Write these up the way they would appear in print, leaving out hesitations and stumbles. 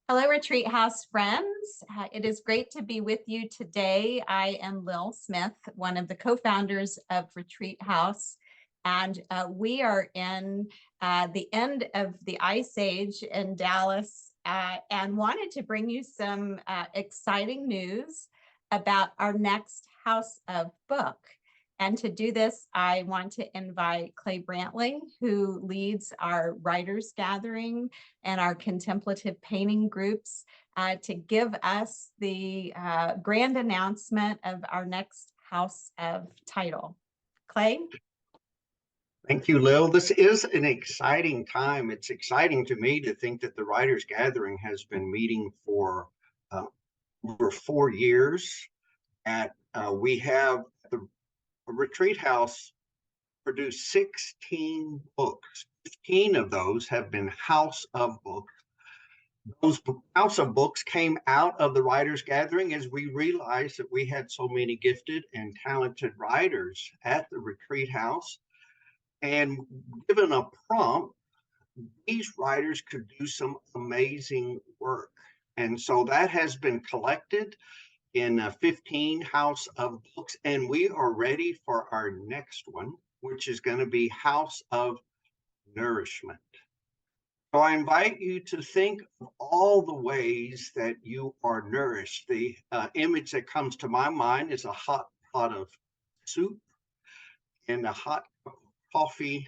Hello, Retreat House friends. It is great to be with you today. I am Lil Smith, one of the co-founders of Retreat House, and we are in the end of the Ice Age in Dallas and wanted to bring you some exciting news about our next house of book. And to do this, I want to invite Clay Brantley, who leads our writers gathering and our contemplative painting groups, to give us the grand announcement of our next house of title. Clay? Thank you, Lil. This is an exciting time. It's exciting to me to think that the Writers Gathering has been meeting for over 4 years. We have the Retreat House produced 16 books. 15 of those have been House of Books. Those House of Books came out of the Writers Gathering as we realized that we had so many gifted and talented writers at the Retreat House. And given a prompt, these writers could do some amazing work. And so that has been collected in 15 House of Books, and we are ready for our next one, which is going to be House of Nourishment. So I invite you to think of all the ways that you are nourished. The image that comes to my mind is a hot pot of soup and a hot cup of coffee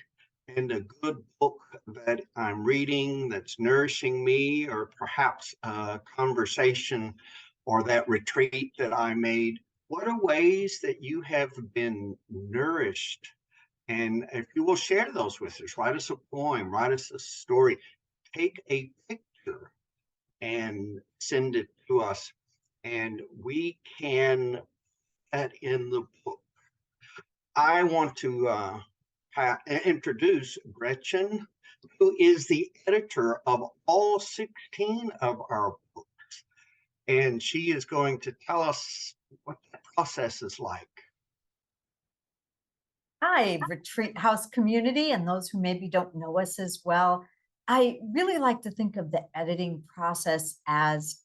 and a good book that I'm reading that's nourishing me, or perhaps a conversation or that retreat that I made. What are ways that you have been nourished? And if you will share those with us, write us a poem, write us a story, take a picture and send it to us, and we can put that in the book. I want to introduce Gretchen, who is the editor of all 16 of our books. And she is going to tell us what the process is like. Hi, Retreat House community, and those who maybe don't know us as well. I really like to think of the editing process as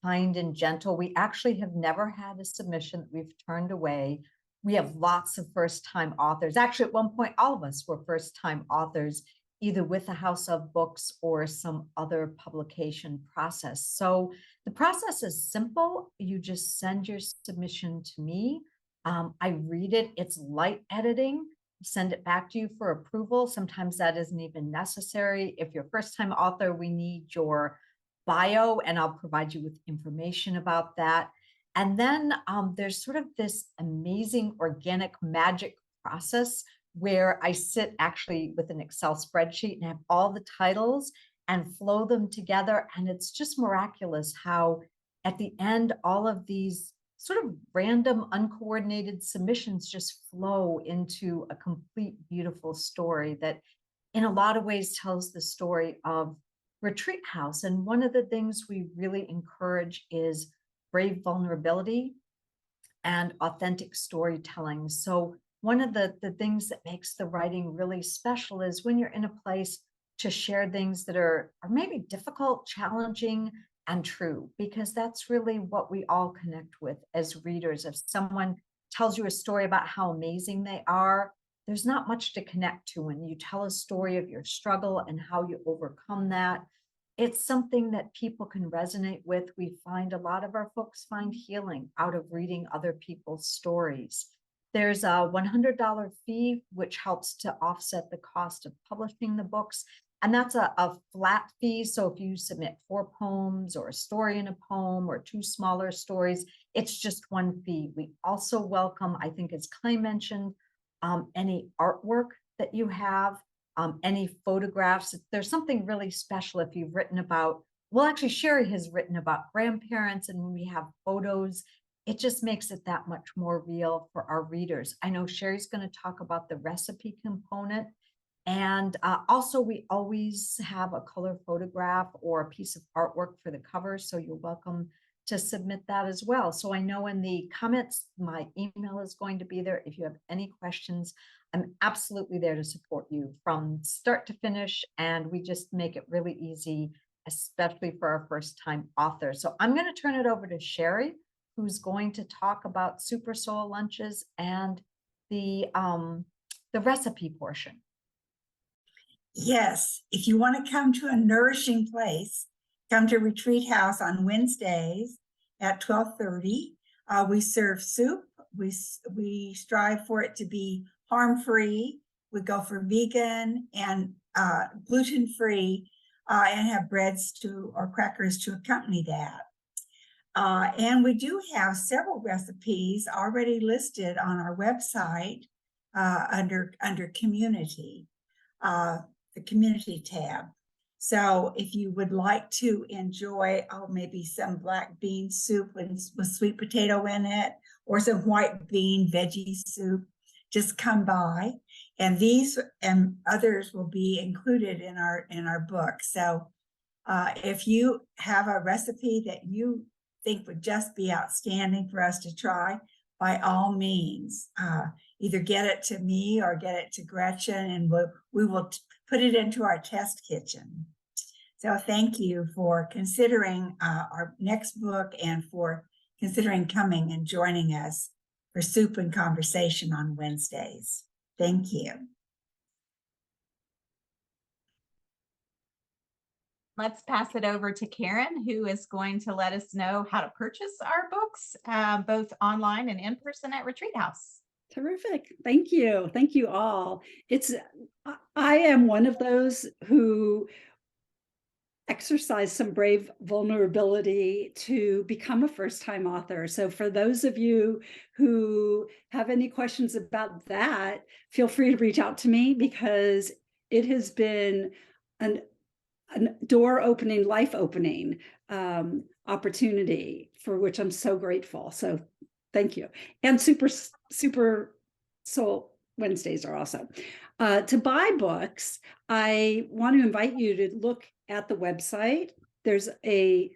kind and gentle. We actually have never had a submission that we've turned away. We have lots of first-time authors. Actually, at one point, all of us were first-time authors, either with the House of Books or some other publication process. So the process is simple. You just send your submission to me. I read it. It's light editing. Send it back to you for approval. Sometimes that isn't even necessary. If you're a first-time author, we need your bio, and I'll provide you with information about that. And then there's sort of this amazing organic magic process where I sit actually with an Excel spreadsheet and have all the titles and flow them together. And it's just miraculous how at the end, all of these sort of random, uncoordinated submissions just flow into a complete, beautiful story that in a lot of ways tells the story of Retreat House. And one of the things we really encourage is brave vulnerability and authentic storytelling. So one of the things that makes the writing really special is when you're in a place to share things that are maybe difficult, challenging, and true, because that's really what we all connect with as readers. If someone tells you a story about how amazing they are, there's not much to connect to. When you tell a story of your struggle and how you overcome that, it's something that people can resonate with. We find a lot of our folks find healing out of reading other people's stories. There's a $100 fee, which helps to offset the cost of publishing the books. And that's a flat fee. So if you submit 4 poems or a story in a poem or 2 smaller stories, it's just one fee. We also welcome, I think as Clay mentioned, any artwork that you have, any photographs. If there's something really special if you've written about, well, actually Sherry has written about grandparents, and when we have photos, it just makes it that much more real for our readers. I know Sherry's going to talk about the recipe component. And also, we always have a color photograph or a piece of artwork for the cover. So you're welcome to submit that as well. So I know in the comments, my email is going to be there. If you have any questions, I'm absolutely there to support you from start to finish. And we just make it really easy especially for our first-time authors. So I'm going to turn it over to Sherry, who's going to talk about Super Soul lunches and the recipe portion. Yes, if you want to come to a nourishing place, come to Retreat House on Wednesdays at 12:30. We serve soup. We strive for it to be harm-free. We go for vegan and gluten-free, and have breads or crackers to accompany that. And we do have several recipes already listed on our website under community, the community tab. So if you would like to enjoy maybe some black bean soup with sweet potato in it, or some white bean veggie soup, just come by. And these and others will be included in our book. So if you have a recipe that you think would just be outstanding for us to try, by all means, either get it to me or get it to Gretchen, and we will put it into our test kitchen. So thank you for considering our next book and for considering coming and joining us for Soup and Conversation on Wednesdays. Thank you. Let's pass it over to Karen, who is going to let us know how to purchase our books, both online and in person at Retreat House. Terrific. Thank you. Thank you all. I am one of those who exercise some brave vulnerability to become a first-time author. So for those of you who have any questions about that, feel free to reach out to me, because it has been a door opening, life opening opportunity for which I'm so grateful. So thank you. And Super Soul Wednesdays are also. To buy books, I want to invite you to look at the website. There's a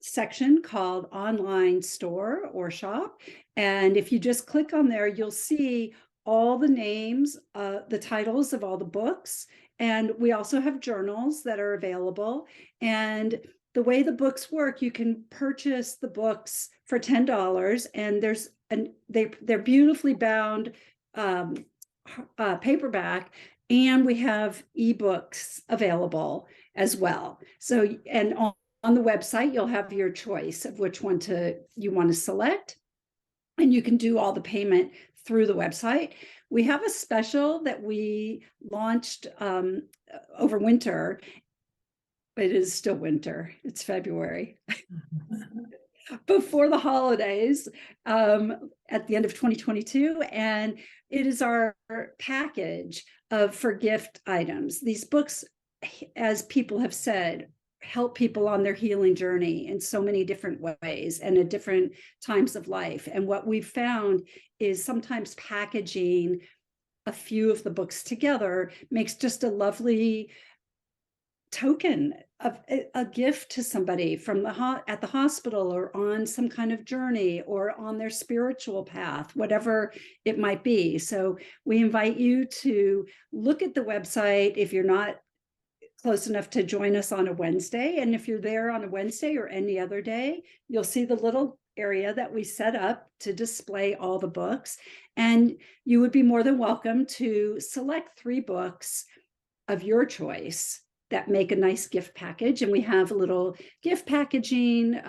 section called Online Store or Shop. And if you just click on there, you'll see all the names, the titles of all the books. And we also have journals that are available. And the way the books work, you can purchase the books for $10, and they're beautifully bound paperback, and we have ebooks available as well. So, and on the website, you'll have your choice of which one you want to select, and you can do all the payment through the website. We have a special that we launched over winter. It is still winter. It's February. Before the holidays, at the end of 2022, and it is our package for gift items. These books, as people have said, help people on their healing journey in so many different ways and at different times of life. And what we've found is sometimes packaging a few of the books together makes just a lovely token of a gift to somebody from at the hospital, or on some kind of journey, or on their spiritual path, whatever it might be. So we invite you to look at the website if you're not close enough to join us on a Wednesday. And if you're there on a Wednesday or any other day, you'll see the little area that we set up to display all the books. And you would be more than welcome to select 3 books of your choice that make a nice gift package. And we have a little gift packaging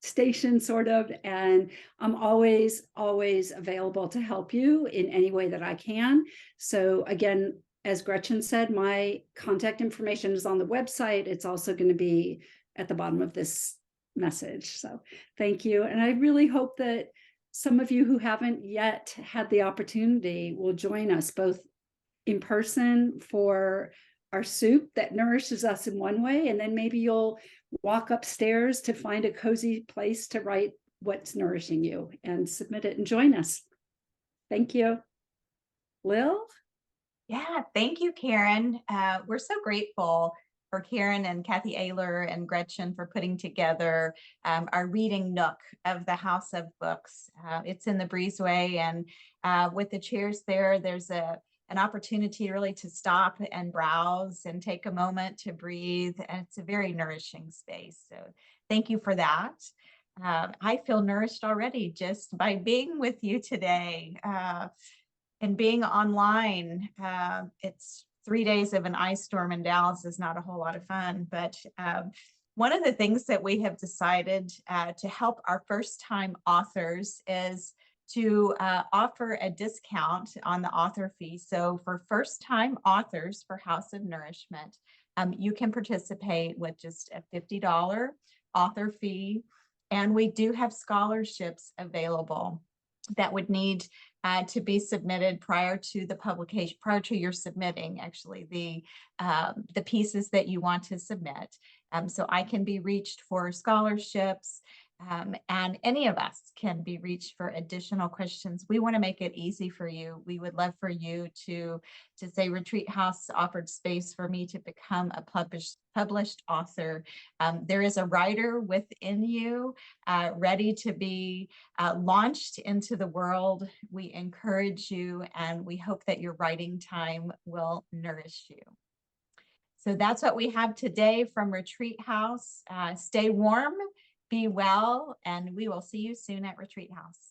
station, sort of, and I'm always available to help you in any way that I can. So again, as Gretchen said, my contact information is on the website. It's also going to be at the bottom of this message. So thank you. And I really hope that some of you who haven't yet had the opportunity will join us both in person for our soup that nourishes us in one way, and then maybe you'll walk upstairs to find a cozy place to write what's nourishing you and submit it and join us. Thank you. Lil? Yeah, thank you, Karen. We're so grateful for Karen and Kathy Ayler and Gretchen for putting together our reading nook of the House of Books. It's in the breezeway, and with the chairs there's a an opportunity really to stop and browse and take a moment to breathe. And it's a very nourishing space. So thank you for that. I feel nourished already just by being with you today and being online. It's 3 days of an ice storm in Dallas is not a whole lot of fun, but one of the things that we have decided to help our first-time authors is to offer a discount on the author fee. So for first-time authors for House of Nourishment, you can participate with just a $50 author fee. And we do have scholarships available that would need to be submitted prior to the publication, prior to your submitting actually the pieces that you want to submit. So I can be reached for scholarships, and any of us can be reached for additional questions. We want to make it easy for you. We would love for you to say Retreat House offered space for me to become a published author. There is a writer within you ready to be launched into the world. We encourage you, and we hope that your writing time will nourish you. So that's what we have today from Retreat House. Stay warm, be well, and we will see you soon at Retreat House.